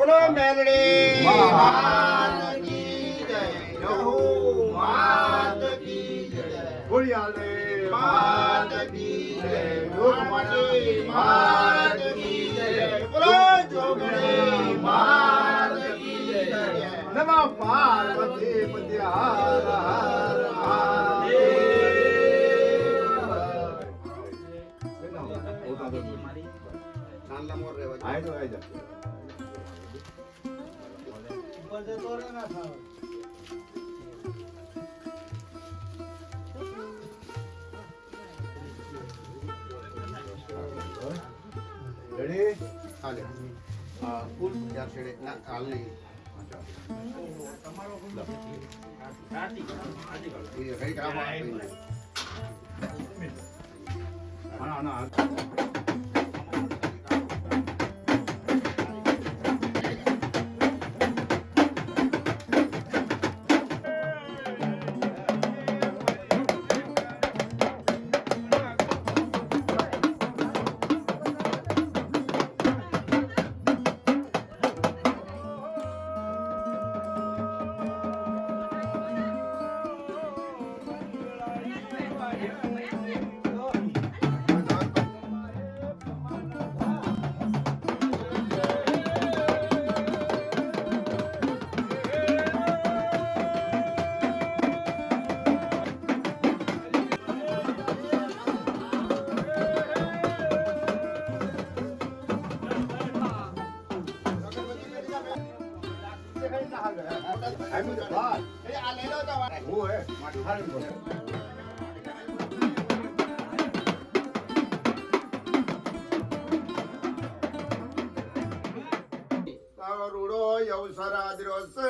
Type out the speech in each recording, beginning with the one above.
બોલો મેલડી માત કી જય, રહો માત કી જય, ખોડિયાલે માત કી જય, લોકમાની માત કી જય, બોલો જોગણી માત કી જય. નમઃ પાર્વતી પતિ હર હર મહાદેવ. નાનલા મોર રહેવા દે. આઈ જા રેડી હાલે ફૂલ ચાર છેડે ના હાલ નહીં એ ઘડી કામ આના રૂડો યવસરાદ્રો સે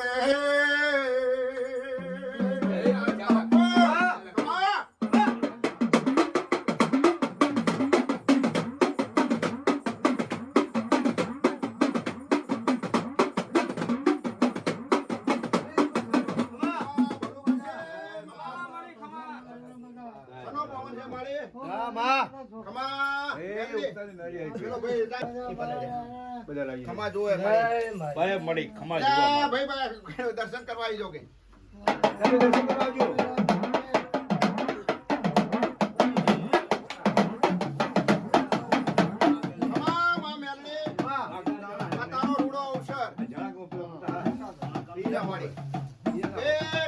ખમા જોવે ભાઈ મળી ખમા ભાઈ દર્શન કરવા આવી જોગે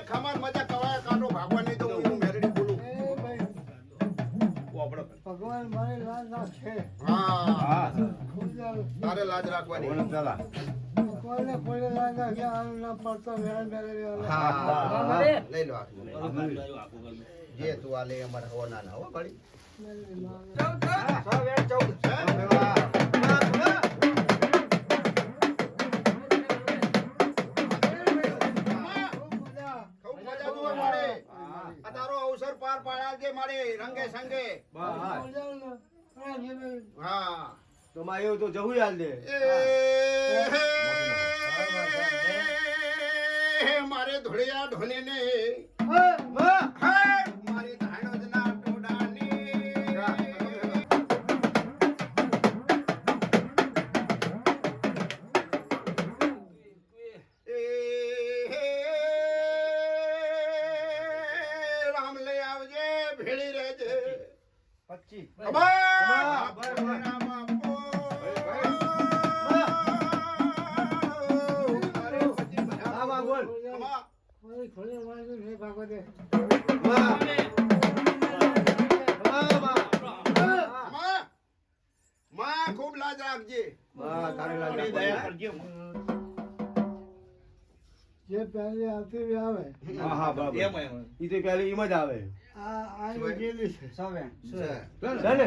ખમાર મજા કવાય કાંટો ભાગવાની તો હું મેરડી બોલું ભગવાન મારી લાજ રાખે. હા તારે લાજ રાખવાની કોઈને કોઈને લાજ રાખે આનું ના પડતો વેણ બેરે હા લઈ લો જે તું આ લે અમારે હો ના હો ભાઈ તારો અવસર પાર પાડ્યા છે મારે રંગે સંગે હા તો માં એવું તો જવું હાલ દે મારે ધોળિયા ઢોલી ને મારી ધાણો જ ના ટોડાની રામ લઈ આવજે ભેળી રહેજે 25 ખૂબ લાજ રાખજે જે પહેલી આવતી આવે હા બરાબર ઈ તો પહેલી ઈમ જ આવે આ ગયેલી છે ચાલે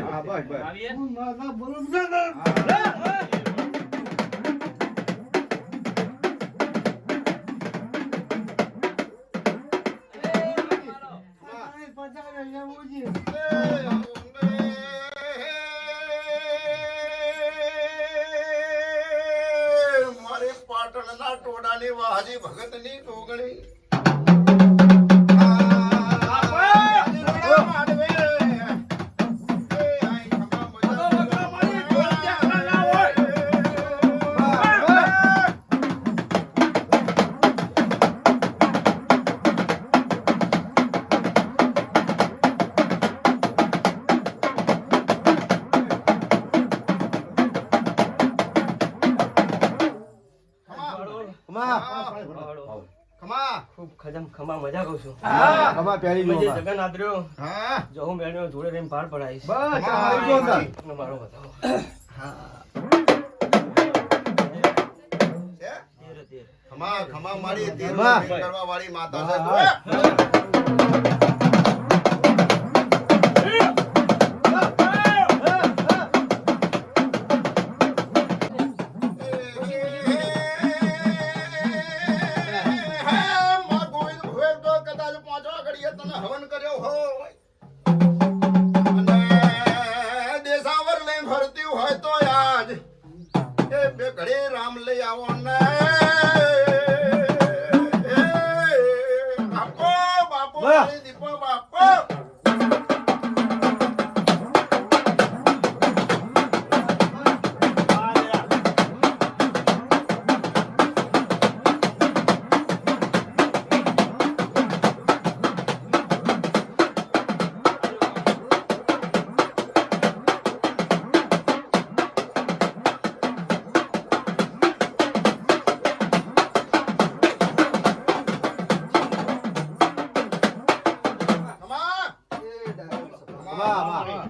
હા બસ બસ હું મારા બોલું મારે પાટણના ટોડાની વાહજી ભગતની ટોગણી ખમા મજા કહું છું ખમા પહેરી લો જે જગન આદર્યો હા જો હું મેળ્યો જોડે રહીને પાર પડાઈશ બસ તમારી જો અંદર અને મારો બતાવો છે? તેર. ખમા મારી તીર ખમા. કરવા વાળી માતા છે હા, તું. માં ગોવિંદ ભોય તો કદાચ પાંચવા ઘડીએ તને હવન કર્યો હોય અને દેશાવર લઈને ફરતી હોય તો આજ એ બે ઘડી રામ લઈ આવો ને બાપો બાપો વાહ. મારી દીપો બાપો ખમા વાહ, વાહ.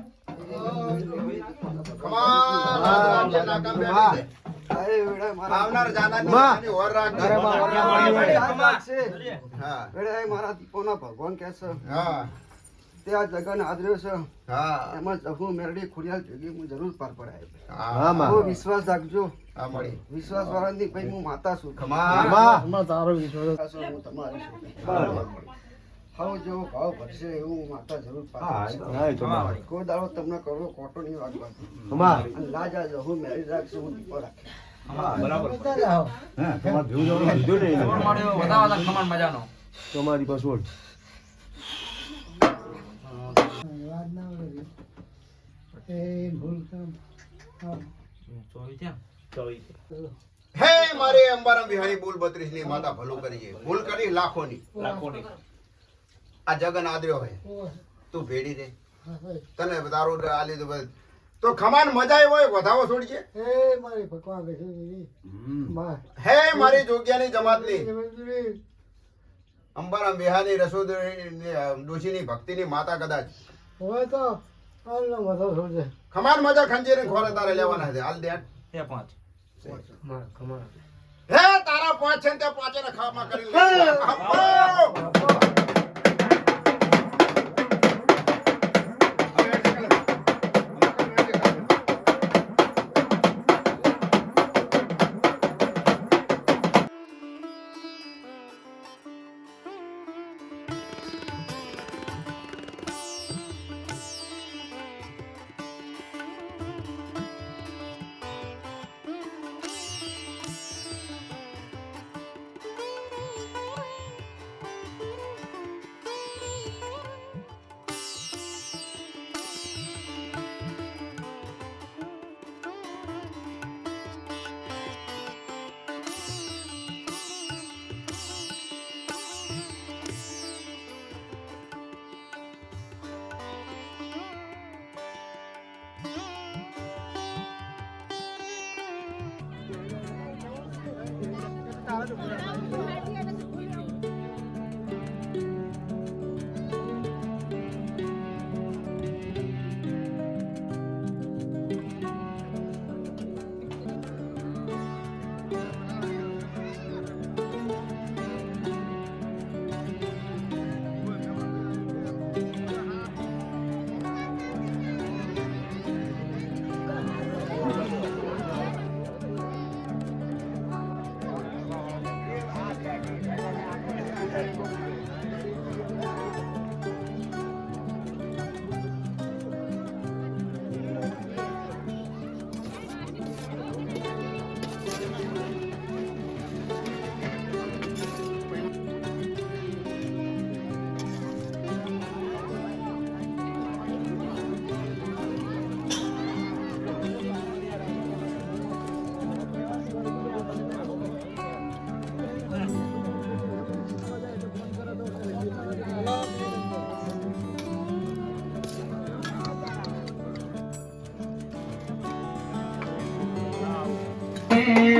ખમા નાકામ બેઠી છે. આવનાર જાનાની વાહ. જાનાની ઓર રાખજે. અરે વાહ, વાહ, વાહ, વાહ. હા મારા દીપોના ભગવાન કે છે હા ત્યાં જગન આદર્યો છે હા એમાં જહુ મેરડી ખુડિયાલ ભેગી હું જરૂર પાર પડાય હા, માં. બહુ વિશ્વાસ રાખજો હા મળી વિશ્વાસ વાળાની ભાઈ હું માતા છું ખમા ખમા. તારો વિશ્વાસ હું તમારી છું બરાબર. હાવ જેવો ભાવ ભરશે એવું હું માતા જરૂર પાર હા, પાડીશ. હા, એ તો માં. કોઈ દાડો તમને કરો કોટો નહીં વાગવા ખમા. અને લાજા જહુ મેરી રાખશે હું દીપો રાખે હા, તમારે ભેગું જવાનું લીધું ને એને. તમારી પાસવર્ડ હે મારે અંબારામ બિહારી બોલ 32 ની માતા ભલું કરીએ ભૂલ કરી લાખોની આ જગન આદર્યો હે તું ભેડી દે તને તારું આ લીધું બસ. તો ખમાન મજા આવી હોય વધાવો છોડીએ મારી ભગવાન હે મારી જોગ્યાની જમાતની અંબારામ બિહારી રસોદરી ડોશીની ભક્તિની માતા કદાચ હવે તો હાલનો મથો છોડજે ખમાન મજા ખંજીર ખોરે તારે લેવાના છે હાલ દે હાલ. ખમા હે તારા પાંચ છે ને તે પાંચે ને ખાવામાં કરી લે. આપો.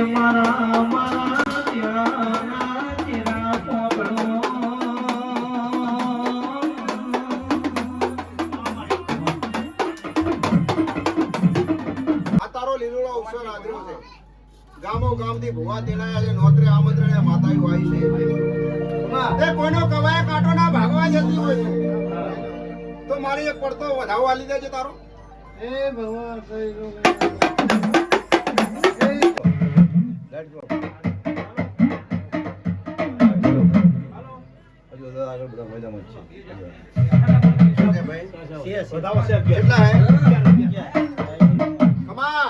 મારા મારા તેરા તેરા પોગળો ગામો ગામથી ભુવા તેડાયા છે નોતરે આમંત્રણે માતાઓ આવી છે એ કોઈનો કવાય કાંટો ના ભાગવા જતી હોય તો મારી એક પડતો વધાવો આલી દેજે તારો એ ભગવાન કઈ લો લેટ ગો હજુ તો આગળ બધા મજામાં જ છે બતાવો સાહેબ કેટલા હે ખમા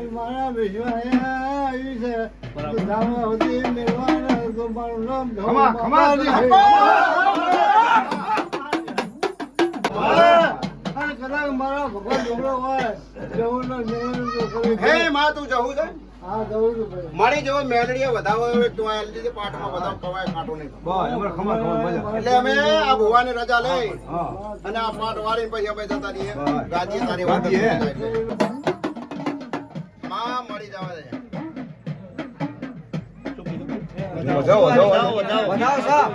મારા વિશ્વાસ આવી છે સુધી મેળવાના તો મારું નામ અને કદાચ મારા ભગવાન ઢોકળો હોય જવું હે માં તું જવું છે હા જવું છું ભાઈ મારી જેવો મેલડીએ વધાવો હોય તો આ લીધે પાઠમાં વધાવ કવાય કાંટો નહીં બસ અમાર ખમા મજા એટલે અમે આ ભુવાને રજા લઈ હા અને આ પાઠ વાળીને પછી અમે જતા રહીએ બસ. ગાજીએ તારી વાત ગાજીએ. માં મળી જવા દે વધાવો વધાવો સાહેબ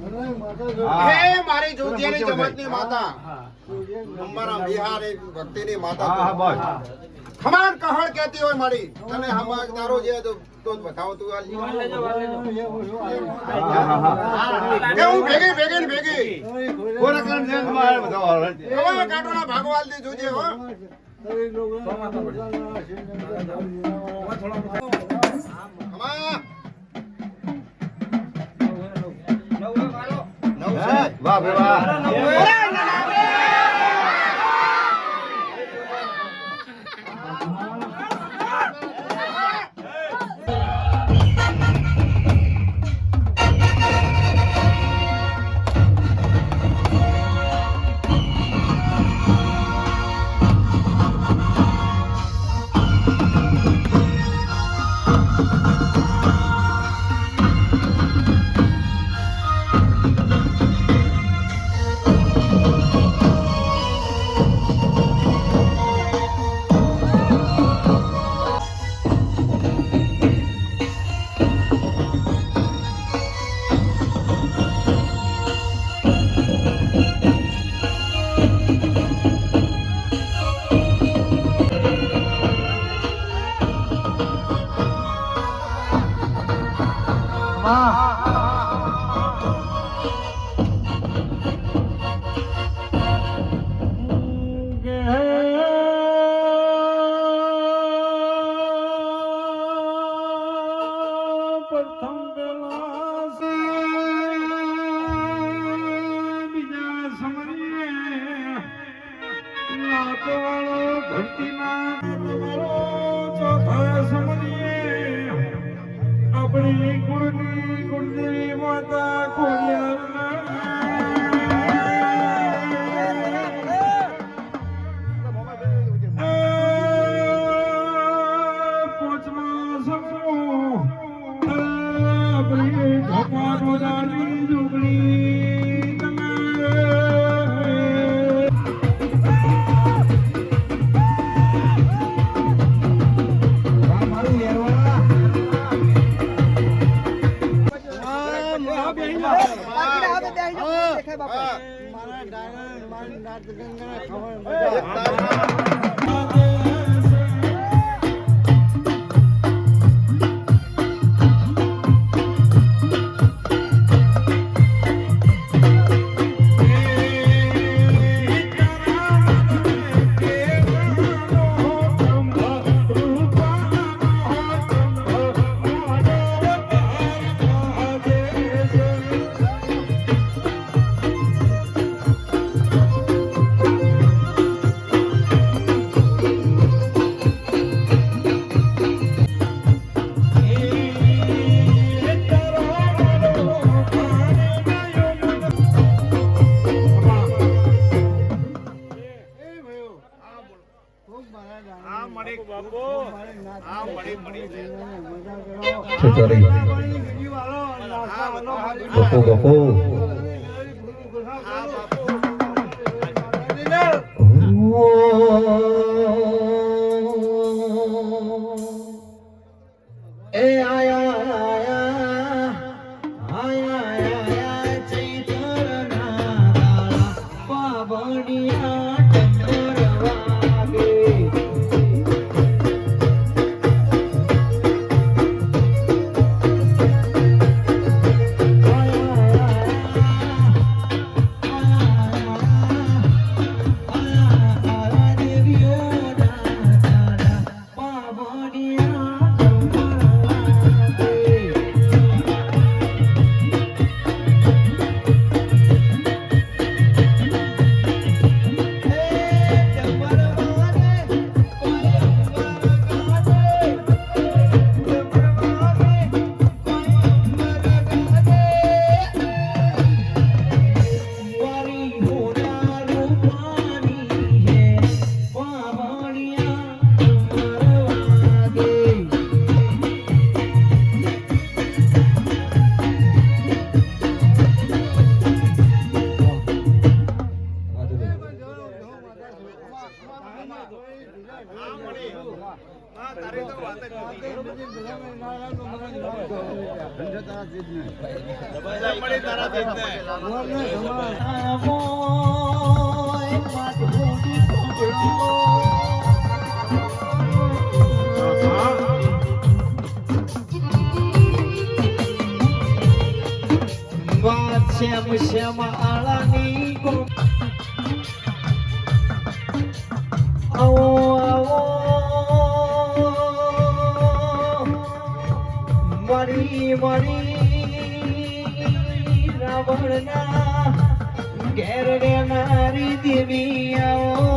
હે મારી જોગીની જમતની માતા અમારા બિહારી ભક્તિની માતા હા બસ ખમાન કહણ કહેતી હોય મારી તને હમા તારો જે તો જ બતાવો તું આલજી કે હું ભેગી કોને કાન છે તમારે બતાવો હવે કાટોના ભાગવાલ દી જોજે હો ખમા વાહ ભાઈ વાહ આપણી કુળની કુળદેવી માતા પોચમાં સમૂહ આપણી ભગવાન રાણી જોગણી મારા ડાયરા મારી નાટ ગંગા ખબર આ મળી બાપુ આ મળી છે છેતરી ગપો ગપો હા બાપુ એ આયા આયા આયા આયા ચૈતરના પાવડિયા ટંગર વાગે શ્યામ શ્યામ આળાની ગો આવો આવો મારી મારી રાવણના ઘેર નારી દેવી આવો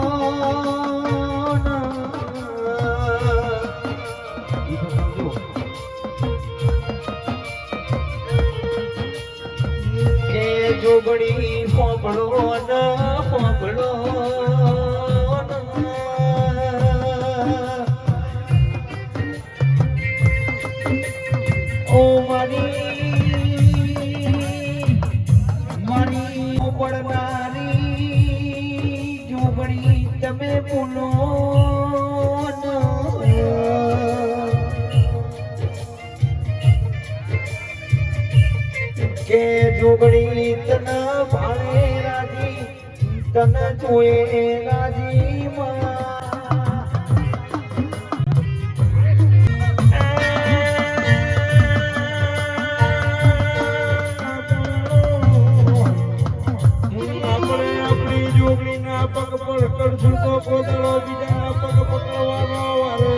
કે જોગણી પોપડો ન પોપડો ઓ મારી મારી પડનારી જોગણી તમે બોલો કે જોગણી તને ભાળે રાજી તને જોએ રાજી પગ પર કરશું તો પોતાનો બીજા પગ પકડવાનો વારો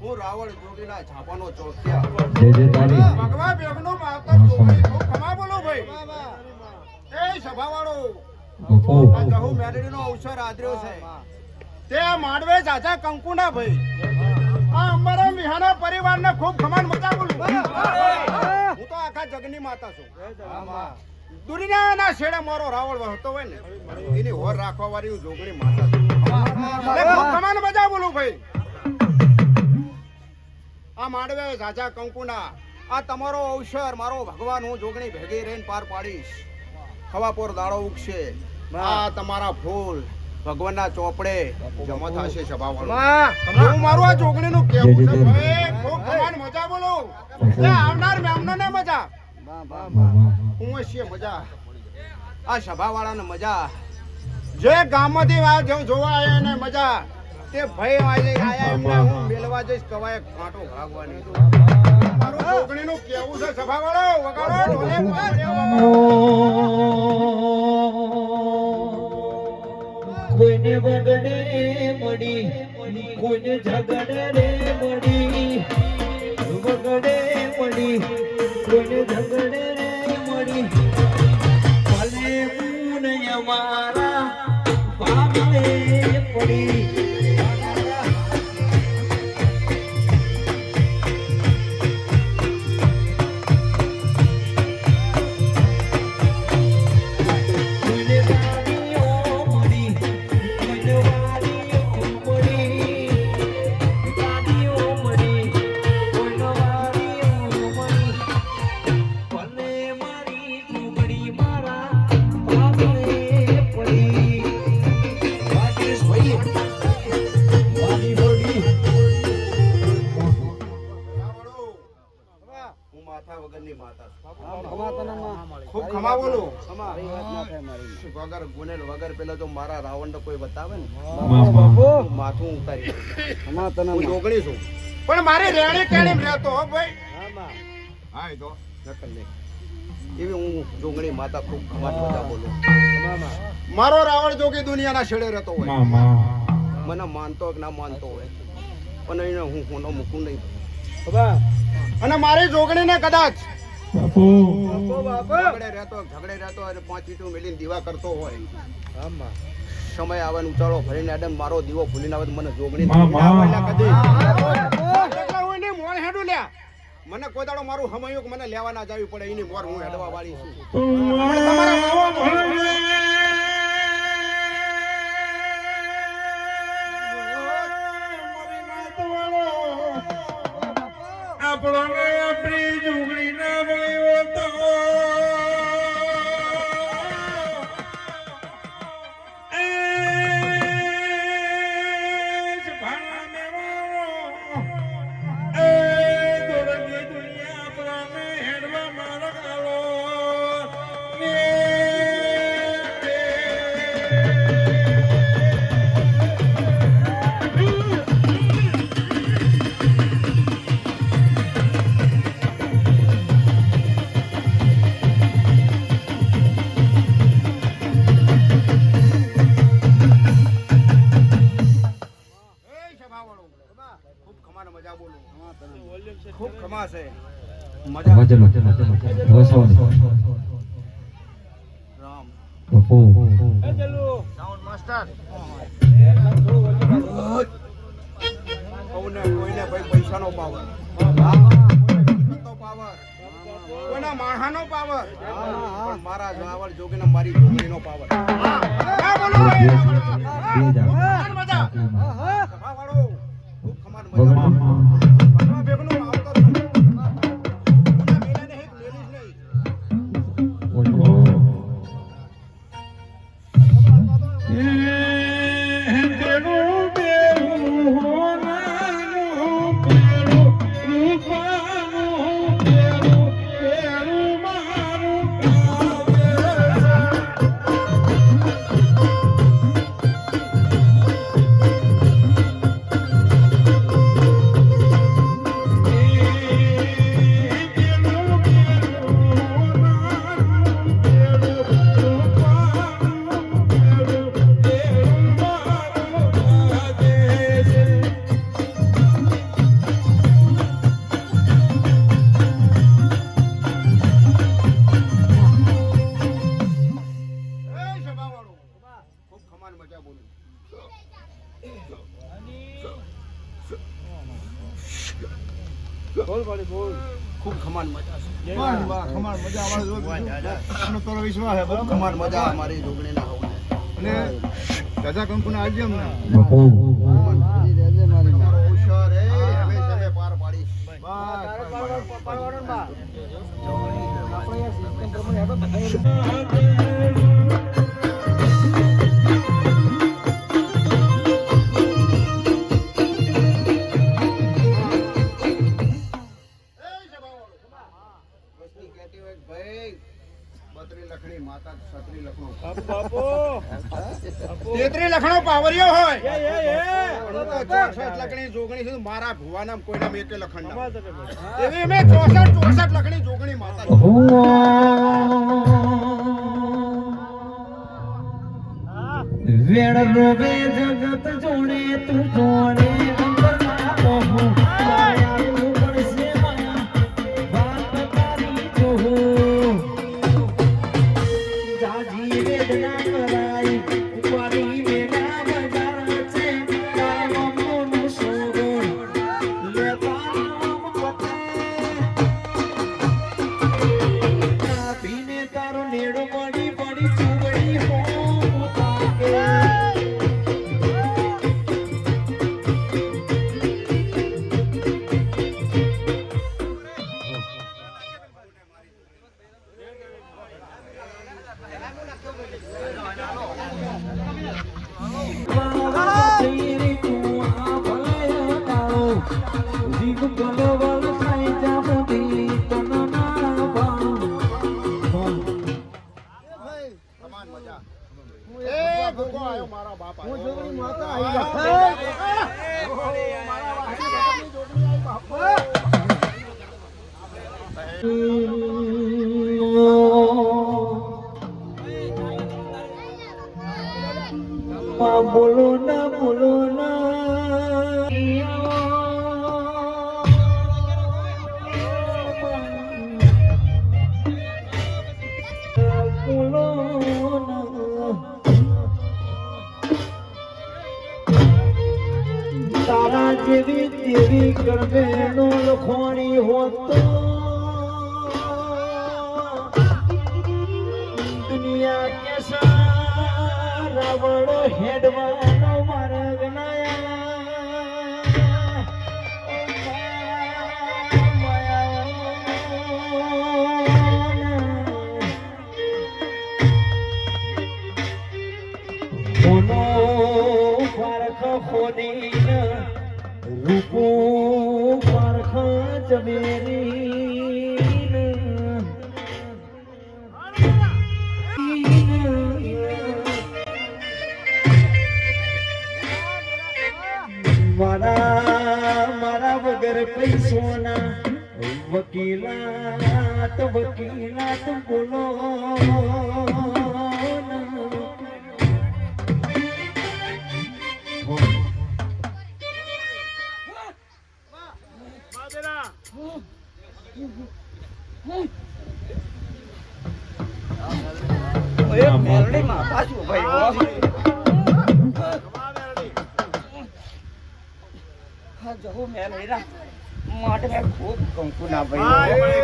હું રાવણ જોગીના છાપાનો ચોક્યા જે જે તારી ભગવા બેગનો માતા જોગી ખૂબ ખમા બોલો ભાઈ એ સભાવાળો ગપો આ કહું મેરડીનો અવસર આદર્યો છે તે માંડવે ચાચા કંકુના ભાઈ આ અમારા મિહાના પરિવારને ખૂબ ખમાન મજા બોલું હું તો આખા જગની માતા છું દુનિયાના છેડે મારો રાવણ વહતો હોય ને એની હોર રાખવા વાળી જોગણી માતા છું ખૂબ ખમાન મજા બોલું ભાઈ આ માંડવે ઝાઝા કંકુના આ તમારો અવસર મારો ભગવાન હું જોગણી ભેગી રહીને પાર પાડીશ ખવાપોર દાડો ઉગશે આ તમારા ફૂલ ભગવાનના ચોપડે જમા થશે સભાવાળો હું મારું આ જોગણીનું કેવું છે ભાઈ ખૂબ ખમાન મજા બોલો એટલે આવનાર મહેમાનોને મજા હું છે મજા આ સભાવાળાને મજા જે ગામમાંથી જોવા આવ્યા ને મજા તે ભાઈ આયા એમને હું મેલવા જઈશ કવાય કાંટો ભાગવાની મારું જોગણીનું કેવું છે સભાવાળો વગાડો ઢોલે કોઈ કોઈને વગડે મળી કોઈને ઝગડે રે મળી વગડે મળી કોઈને ઝગડે રે મળી ભલે હું અમારા પાગલે પડી હું માથા વગરની માતા ખૂબ ખૂબ ખમા બોલું મારી વાત ના થાય મારી વગર ગુનેલ વગર પેલા જો મારા રાવણ કોઈ બતાવે ને બાપુ માથું ઉતારી અમા તને હું જોગણી છું પણ મારી રેણી કેણી રહેતો હો ભાઈ આમાં હા એ તો નકલ લે એવી હું જોગણી માતા ખૂબ ખમાટ બધા બોલું અમામાં મારો રાવણ જોગી દુનિયાના છેડે રહેતો હોય મને માનતો કે ના માનતો હોય પણ એને હું કોનો મૂકું નહીં બાબા અને મારી જોગણીને કદાચ બાપુ બાપુ ઝઘડે રહેતો અને 5 ઈંટું મેલીને દીવા કરતો હોય આમાં સમય આવે ને ઉચાળો ભરીને આડે ને મારો દીવો ભૂલીને આવે તો મને જોગણી મોણ હેડું લ્યા મને કોઈ દાડો મારું હમયું મને લેવા ના જાવી પડે એની મોર હું હેડવા વાળી છું આપણને આપણી જોગણી ના મળ્યો તો ખૂબ ખમા છે રામ સાઉન્ડ માસ્ટર કોઈને ભાઈ પૈસાનો પાવર કોઈના માણસાનો પાવર પણ મારા રાવણ જોગીને મારી જોગણીનો પાવર ખૂબ ખમાન મજા બોલું બોલ ભાઈ બોલ ખૂબ ખમાન મજા છે ખમાર મજા આવે તો વિશ્વાસ હે બરાબર ખમાન મજા અમારી જોગણીના હોવે અને દાદા કંકુને આવજે અમને હોશિયાર હે અમે તમે પાર પાડી તેત્રી લખણો પાવરિયો હોય લખણી જોગણી છે મારા ભુવાના કોઈના મેં કે લખણ એવી મેં 64 લખણી જોગણી માતા વેણ રોવે જગત જોડે તું જોડે અંતરના મોહ માયા તું પડશે માયા વાત તારી જોહું જાજી વેદના કરાઈ ઉપાડી મેના બજાર છે તારા મમ્મોનું સોગણ લેતા નામ પતે કાપીને તારો નેડો પડી પડી ચૂવડી હો તાકે સમાન મજા એ ભૂખો આયો મારા બાપ હું આયો. જોગણી માતા આ, આવી ઓહો, મારા વાસી જોડી આઈ બાપા. બોલો ના બોલો ના બોલો ના તારા જેવી તેવી ગરબેનો લખોણી હોત દુનિયા કેસા રાવણો હેડવાનો માર્ગ મોનો પારખ ખોદીને રૂપો પારખ જમેરીને મારા વગર પૈસોના વકીલાત બોલો મેલડીમાં પાછું ભાઈ જવું મેલડીના માટે મેં ખૂબ કંકુના ભાઈ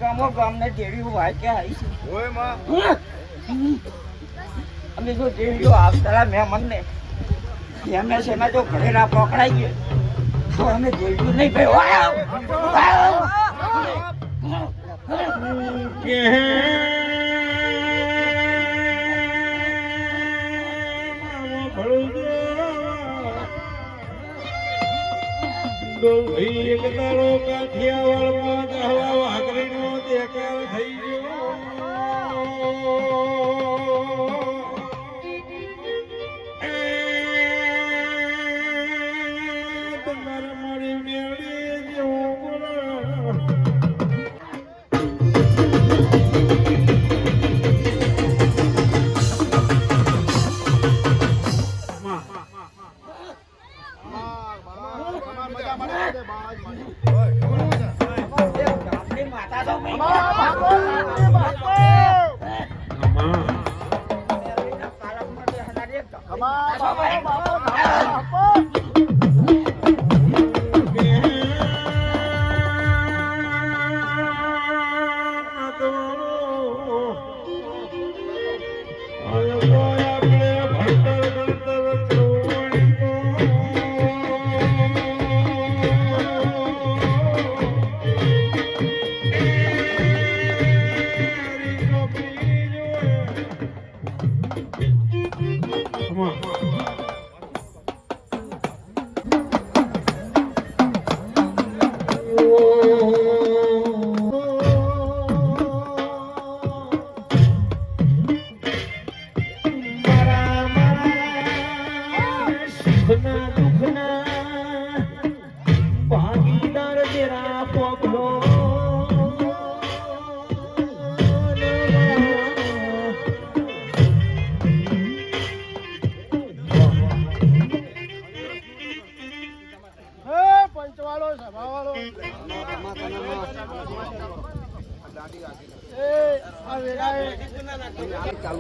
ગામો ગામને ટેડીઓ વાંચ્યા આવી છે ઓય માં અમે જો ટેડીઓ આવતા મહેમાનને એમને છે એમાં જો ઘરે ના પકડાઈ ગયો તો અમે જોયું નહીં ભાઈ એક દાડો કાઠિયાવાડમાં જહવા વાઘરીનો દેખાવ થઈ ગયો તમારે મારી મેળી જેવું બોલો ગામની માતા તો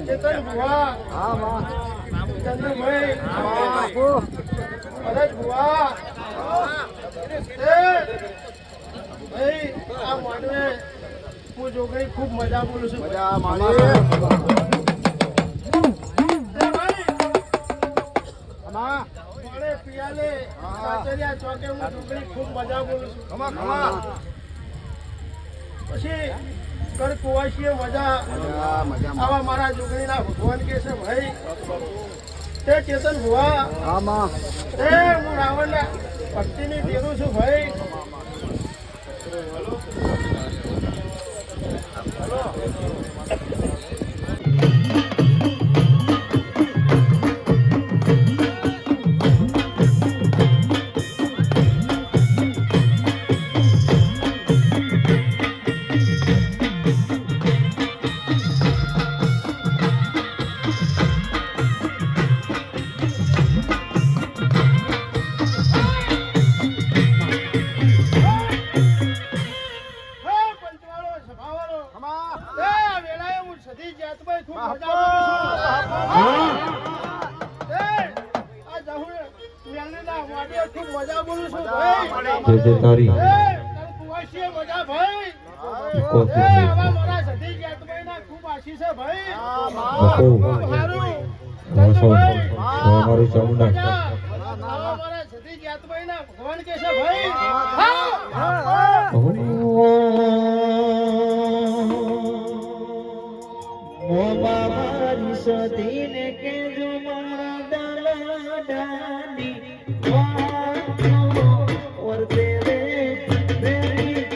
ચેતન ભુવા હા માં ચંદુભાઈ બાપુ ભરત ભુવા ભાઈ આ માંડવે હું જોગણી ખૂબ મજા બોલું છું મજા માણી અમા મારે પિયાલે કાચરિયા ચોકે હું જોગણી ખૂબ મજા બોલું છું ખમા ખમા પછી કર કુવાસીએ મજા મજા મજા આવા મારા જોગણીના ભગવાન કે છે ભાઈ તે ચેતન ભુવા હા માં એ હું રાવણના ભક્તિની દેરું છું ભાઈ પંચવાળો સભાવાળો ખમા એ આ વેળાએ હું સધી જાતભાઈ ખૂબ મજા બોલું છું એ આ જહુર મેલડીના વાડીએ ખૂબ મજા બોલું છું ભાઈ જે તારી એ તારું કુવાસીએ મજા ભાઈ કોતી એ આવા મારા સધી જાતભાઈના ખૂબ આશીષ છે ભાઈ બકો ખૂબ સારું વાસો ચંદુભાઈ મારી ચામુંડા મજા આવા મારા સધી જાતભાઈના ભગવાન કે છે ભાઈ હા ઓ બાબા સતીને કે જો મારા દાલા દાની વર્તે રે બેરી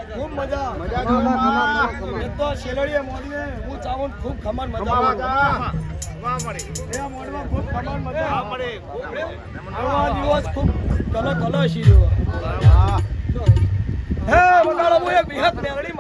ખૂબ મજા મજા ખમા એ તો શેલડીએ મોડીએ હું ચાવન ખૂબ ખમણ ખમા મજા મજા એ મોડમાં ખૂબ ખમણ મજા આવા દિવસ ખૂબ કલ કલશી રહ્યો હા હે વગાડો હું એક વિહત મેરડી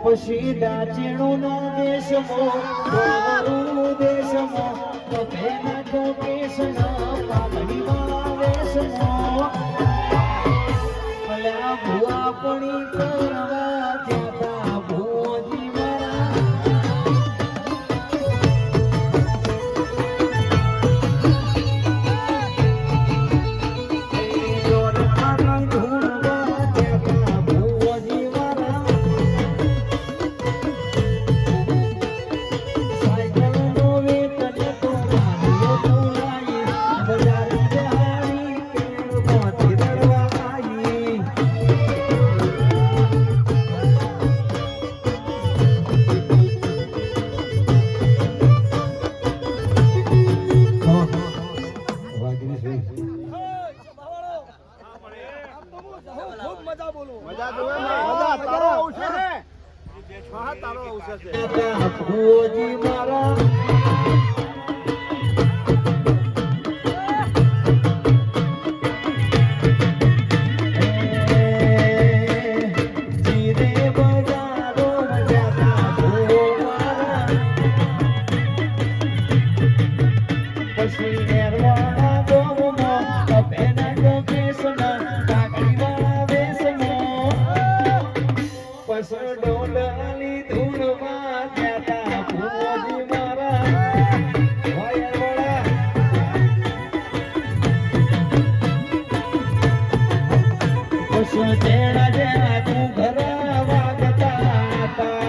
પછી દાચીણુનો દેશમાં દેશમાં તો ભેના તો કેસના પાઘડીમાં વેશમાં અલ્યા ભુવા પણી કરવા જતા ભુવજી મારા મજા બોલો મજા જોવે ને મજા તારો અવસર છે હા તારો અવસર છે ભુવોજી મારા ડોલાની ધૂળમાં ગયા ભુવોજી મારા તેણા જેણા તું ઘર વાગતા હતા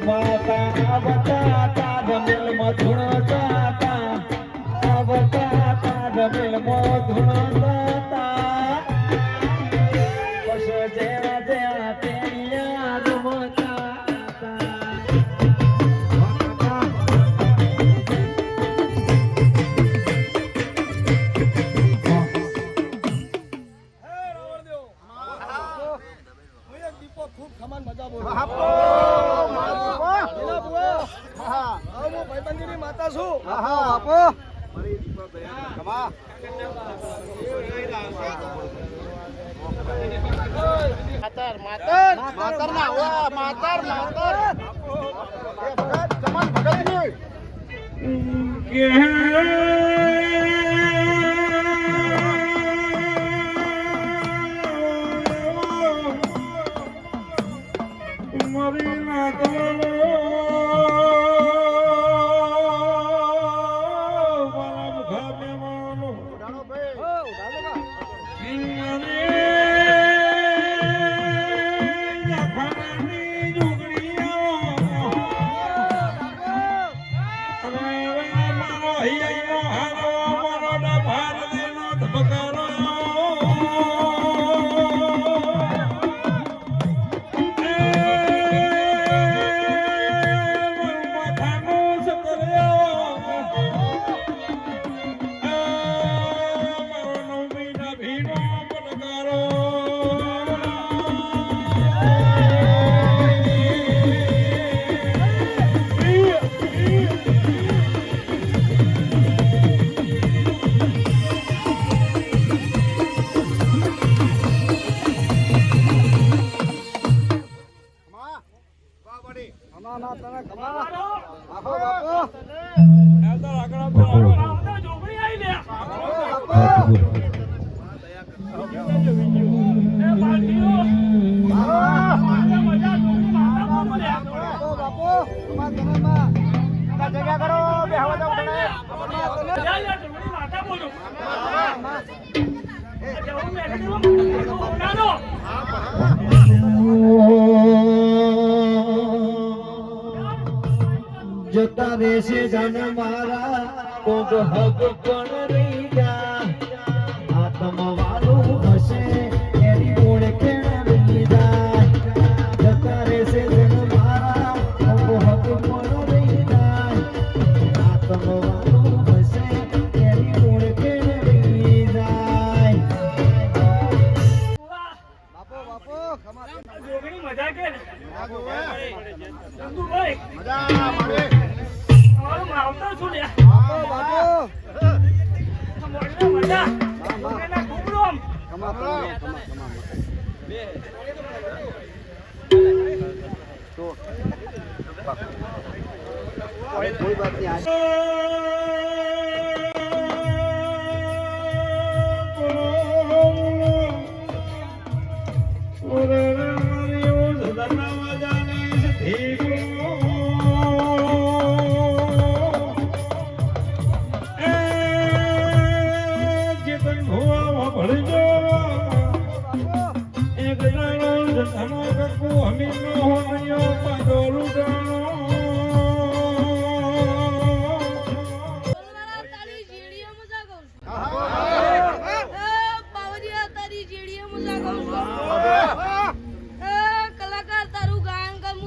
માતા આવતા તા ધમેલ મધુણતા હતા આવતા તા ધમેલ મધુણતા હતા પશ જેણા જેણા તેણિયા રમતા હતા ખૂબ ખમાન મજા બોલો બાપો પેલા બુઆ હા હું ભાઈબંધીની માતા છું હા બાપો કમા માતર ના હોવા માતર માતર એ ભગત સમાન ભગત ની ઉડાડો ભાઈ જતા રહેશે જન મારા કોગ હક પણ રહી જા આત્મ વાળું હશે એની ઓળખે રહી જાય જતા રહેશે જન મારા કોગ હક પણ રહી જાય આત્મ વાળું હશે એની ઓળખે રહી જાય મજા કે મજા મળે આવતો છું ને कोई बात नहीं आज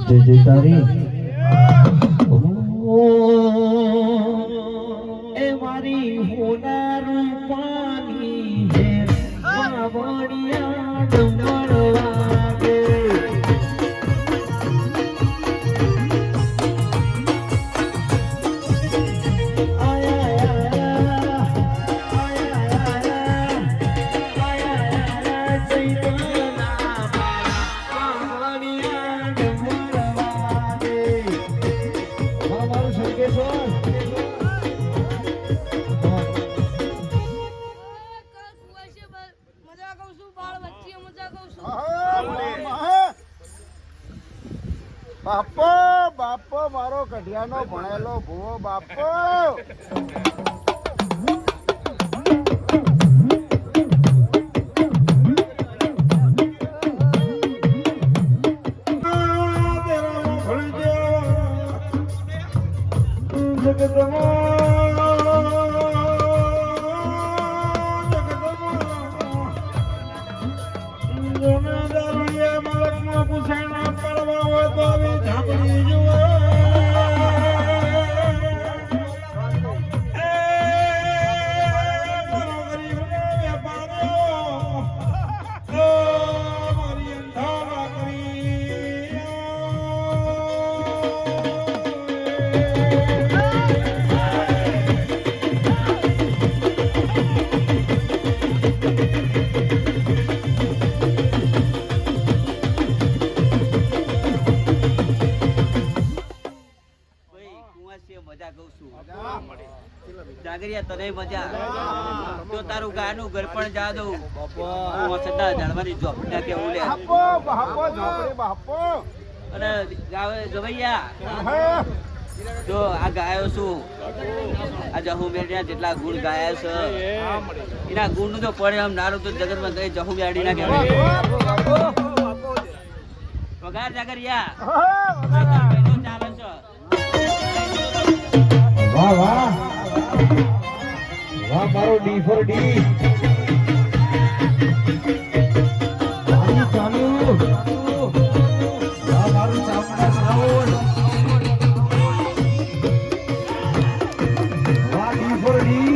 જય જય તારી એ મારી હોનારું પાણી હે બાપો બાપો મારો કઢિયાનો ભણેલો ભૂવો બાપો મજા કહું છું જાગરિયા તને મજા તો તારું ગાનું ઘર પણ જા દઉં સદા જાણવાની ઝોપડા કે ઉલે બાપો બાપો ઝોપડી બાપો અને ગાવે ગવૈયા જો આ ગાયો છું આ જહુ મેડિયા જેટલા ગુણ ગાયા છે એના ગુણ નું તો પરિણામ નારું તો જગતમાં કઈ જહુ મેડી ના કહેવાય પગાર જાગરિયા ચાલે છે વાહ વાહ વાહ મારો ડી ફોર ડી ચાલુ વાહ મારું ચામડા શ્રાવણ વાહ ડી ફોર ડી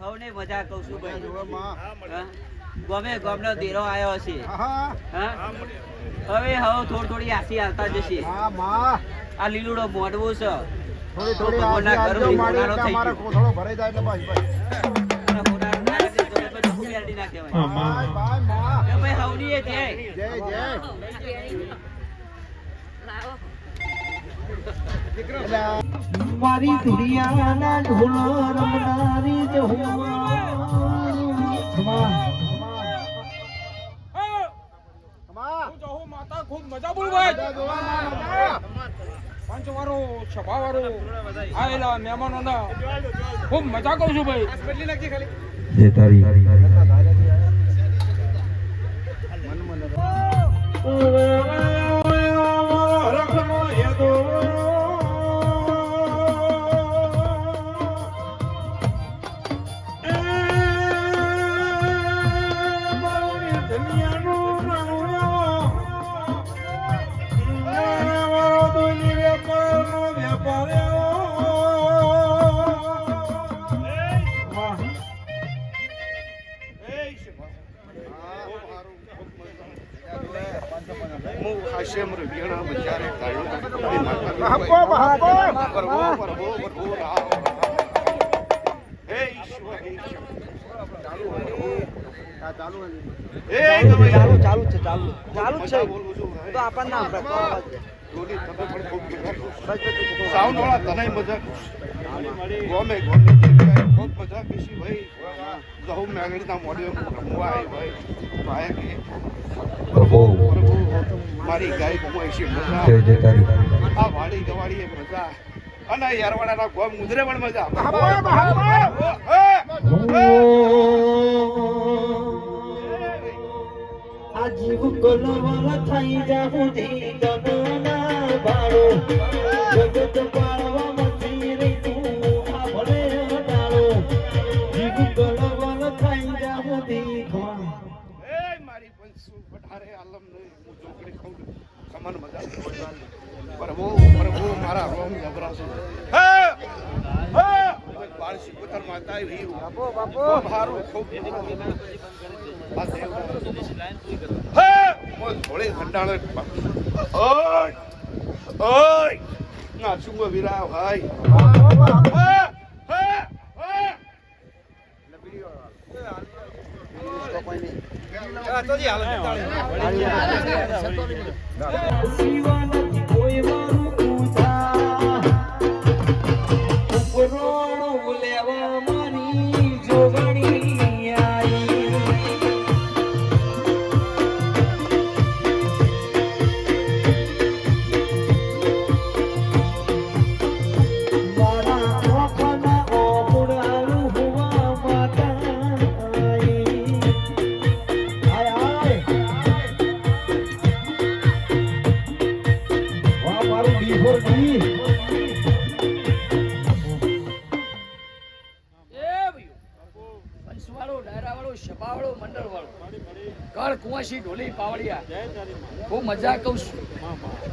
હવને મજા કહું છું ભાઈ ગમે ગમનો દેરો આવ્યો છે હા હવે થોડી થોડી આસી આવતા જશે આ લીલુડો મોડવું છે થોડી થોડી આજો મારી તમારા કોથળો ભરાઈ જાય એટલે બસ ભાઈ મારી દુનિયાના ઢોલો રમનારી જ હું માતા ખૂબ મજા બોલવાય પંચવાળો સભાવાળો આયેલા મહેમાનોના ખૂબ મજા કહું છું ભાઈ જે તારી સાઉન્ડ વાળા તને મજા ગમે ખૂબ મજા કીધી ભાઈ જહુ મેગડીના મોડ્યો રમવા આવી ભાઈ ભાઈ કે પ્રભુ મારી ગાય ગુમાઈ છે મજા જે તારી આ વાડી ગવાડી મજા અને યારવાડાના ગોમ મુદરે પણ મજા આ જીવ કોલવલ થઈ જાઉં ધીગના બાળો જગત પાળવા મચી રહી તું આ ભલે હટાળો જીવ કોલવલ થઈ જાઉં ધીગના એ મારી પંસુ પઠારે આલમ ને હું ચોકડી ખાઉં સમન મજા પ્રભુ પ્રભુ મારા રોમ જબરાસુ હે હે બાળ શિકોતર માતા વી બાપો બાપો ભારો ખૂબ આ દેવ હે મોય થોડી ખંડાળે ઓય ઓય ના ચુંગો વીરા ભાઈ શિવા નથી કોઈ મારું પૂછા ઉપરોણો લેવા મારી જોગણી આઈ મારા ઓખના ઓપડાલું હુવા માતા આઈ આય આય વાહ મારું બીફોર ડી પંચવાળો ડાયરાવાળો શપાવાળો મંડળવાળો કળ કુંવાસી ઢોલી પાવડિયા ખૂબ મજા કહું છું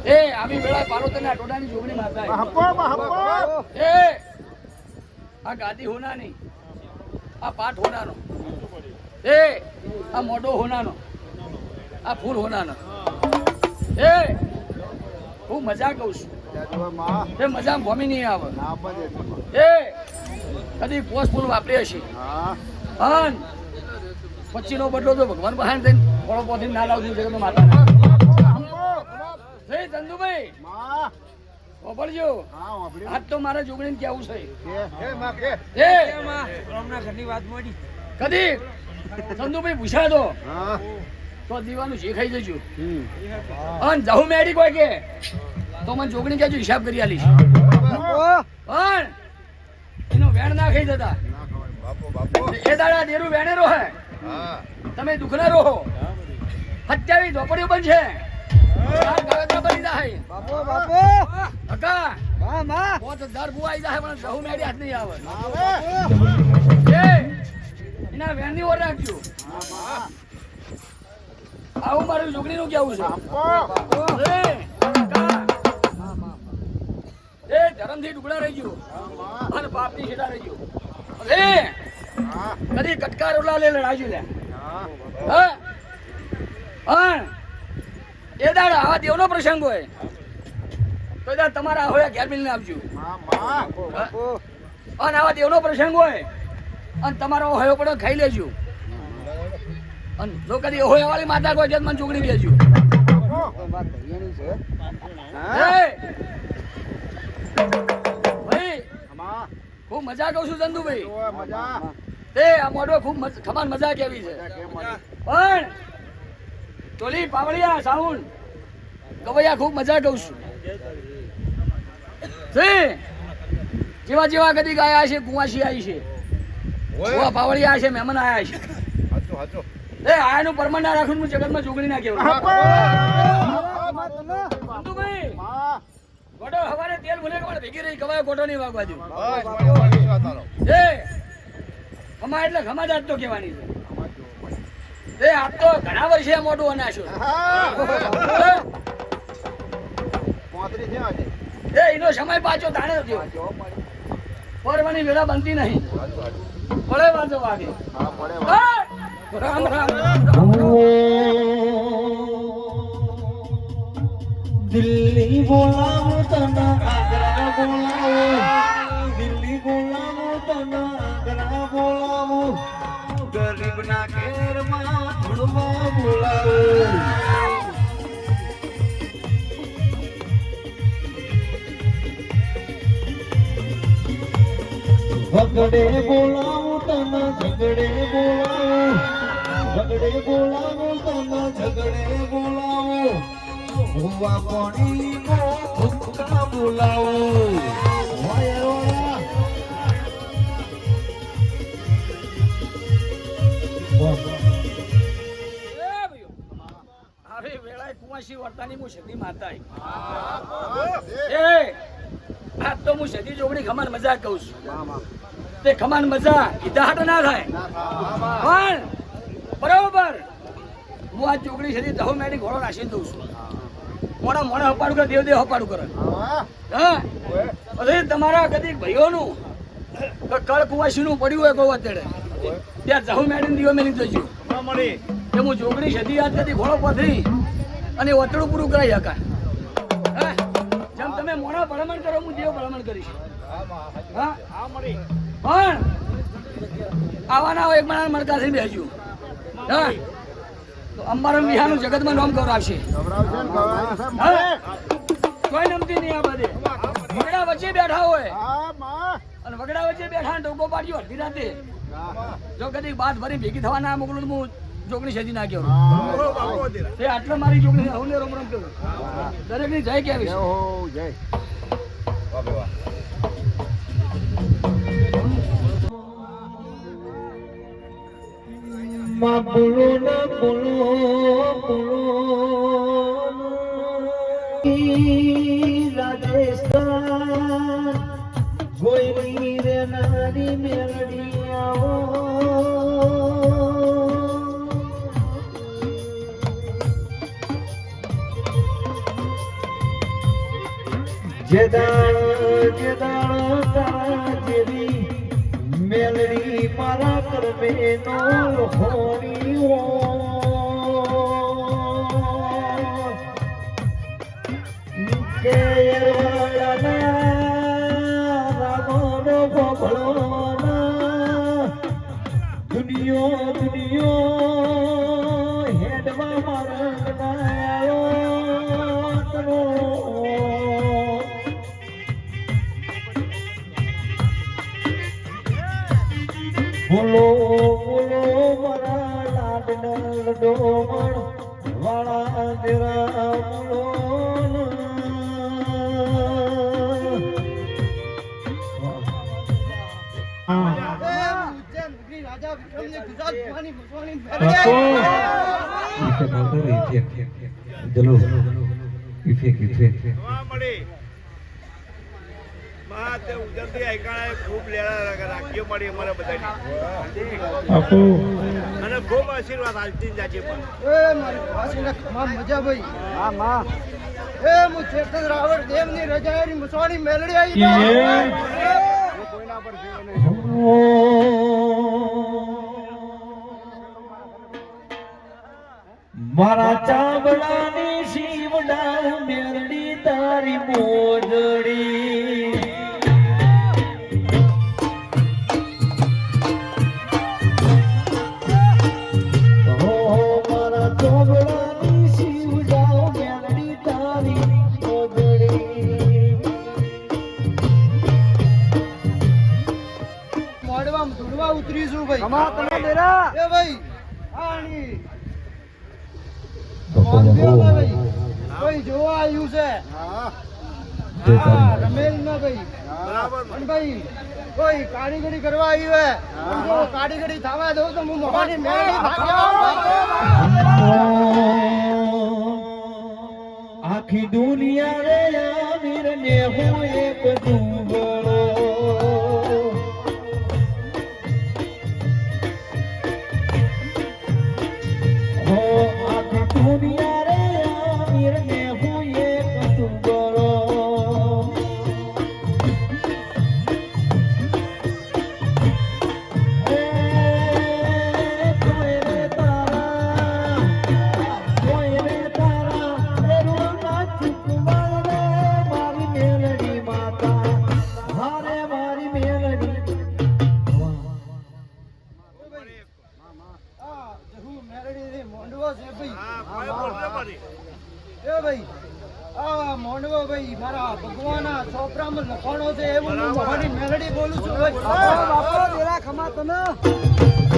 એ આવી વેળા પાર્વતીના ટોડાની જોગણી માતા એ આ ગાદી હોનાની આ પાઠ હોનાનો એ આ મોઢો હોનાનો આ ફૂલ હોનાનો એ ખૂબ મજા કહું છું એ મજા ભમી નહીં આવે એ કદી પોસ ફૂલ વાપરી હશે અન પછીનો બદલો તો ભગવાન બહાર થઈને ફળો પોથી ના લાવજો જગત માતા જય ચંદુભાઈ વાપરજો આજ તો મારે જોગણી કેવું છે કદી ચંદુભાઈ પૂછા તો દીવાનું જે ખાઈ જજો અન જાહુ મેડી કોઈ કે તો મને જોગણી કેજો હિસાબ કરી આલીશ પણ એનો વેણ ના ખાઈ જતા એ દાડા દેરું વેણેરો હે તમે દુખના રહો 27 ઝોપડીઓ બન છે કાગળના બની જાય કાકા 5000 બુઆ આવી જાય પણ જહુ મેડી હાથ નહીં આવે એ એના વેણની ઓર રાખજો આવું મારું જોગણીનું કેવું છે એ ધરમથી ટુકડા રહી ગયો અને પાપની છેડા રહી ગયો કદી કટકા રોટલા લે લડાજો લે એ દાડા આવા દેવનો પ્રસંગ હોય તો દાડા તમારા હોય ઘેર મિલને આપજો અને આવા દેવનો પ્રસંગ હોય અને તમારો હોય પડો ખાઈ લેજો અને જો કદી હોય વાળી માતા કોઈ જત મને ચોકડી દેજો ભાઈ ખૂબ મજા કહું છું ચંદુભાઈ તે આ મોઢો ખૂબ ખમાન મજા કેવી છે પણ ટોલી પાવડિયા સાઉન્ડ ગવૈયા ખૂબ મજા કહું છું જેવા જેવા કદી ગાયા છે કુંવાસી આવી છે જેવા પાવડિયા છે મહેમાન આયા છે એ આનું પરમાન ના રાખું હું જગતમાં જોગણી ના કેવું ચંદુભાઈ ગોટો હવારે તેલ ભૂલે કે ભેગી રહી કવાય ગોટો નહીં વાગવા દઉં એ ખમા એટલે ખમા જ આજ તો કહેવાની છે એ આજ તો ઘણા વર્ષે મોટું અનાશું એ એનો સમય પાછો તાણે થયો પરવાની વેળા બનતી નહીં પડે વાંચો વાગે રામ રામ દિલ્હી બોલાવો તના આગ્રા બોલાવો દિલ્હી બોલાવો તના આગ્રા બોલાવો ગરીબના ઘેરમાં ધૂળવા બોલાવો ઝગડે બોલાવો તના ઝગડે બોલાવો તના ઝગડે બોલાવો હુવા પાણી નો ભૂખા બોલાવો હવે વેળાએ કુંવાસી વર્તાની હું સદી માતા એ આજ તો હું સદી જોગણી ખમાન મજા કહું છું તે ખમાન મજા કીધા હાટ ના થાય પણ બરોબર હું આ ચોકડી સદી દહો મેડી ઘોડો નાસી દઉં છું મોડા મોડા હપાડું કરે દેવ દેવ હપાડું કરે હા પછી તમારા કદી ભાઈઓનું કળ કુંવાસીનું પડ્યું હોય કોઈ અત્યારે ત્યાં જહુ મેડીને દીવો મેલી જજો કે હું જોગણી સદી યાદ કરી ઘોડો પથરી અને ઓતડું પૂરું કરાઈ શકા જેમ તમે તમે મોણા ભલામણ કરો હું દેવ ભલામણ કરીશ હા પણ આવાના હોય એક માણસ મરકા થઈ બેસજો હા તો અંબારામ વિહાનું જગતમાં નામ ગૌરાવશે હા કોઈ નમતી નહીં આ બધે વગડા વચ્ચે બેઠા હોય અને વગડા વચ્ચે બેઠા ને ટોકો પાડ્યો અડધી રાતે જો કદી બાદ ભરી ભેગી થવા ના મોકલું તો હું જોગણી સજી નાખ્યો તે આટલો મારી જોગણી હું રમ રમ કરું દરેક ની જય કેવી જય માં બોલો ના બોલો બોલો રાજસ્થાન ગોયની રે નારી મેલડી આવો જેદાણ તારા જેવી મેલડી મારા કરમે નો હોણી કે રામનો ભોળો દુનિયો દુનિયો હેડવા મારા બોલો બોલો મારા લાડના ડોમણ વાળા દેરા બોલો ચલો ઇફેક્ટ ખૂબ લેડા રાખ્યો મળી અમારા બધા અને ખૂબ આશીર્વાદ આલતી જાજે પણ મજા ભાઈ હા માં એ હું ચેતન રાવળ દેવની રજાની મુસવાણી મેલડી આવી કોઈના પર જીવ મારા ચાંબડાની શિવડા મેલડી તારી મોજડી મારા ચાંબડાની શિવડા મેલડી તારી મોજડી મોડવામાં ધૂળવા ઉતરીશું ભાઈ કમા તમે દેરા એ ભાઈ આની કોઈ જોવા આવ્યું છે રમેલ ના ભાઈ પણ ભાઈ કોઈ કારીગરી કરવા આવ્યું હે જો કારીગરી થવા દઉં તો હું મોહાની મેળવી આખી દુનિયા રે આમીર ને હું એક દુંગળો દુનિયા રે આમીર ને હું એક દુંગળો મોંડવો ભાઈ મારા ભગવાના છોપરામાં લખવાનો છે એવું હું મોહની મેલડી બોલું છું ભાઈ બાપો દેરા ખમા તમે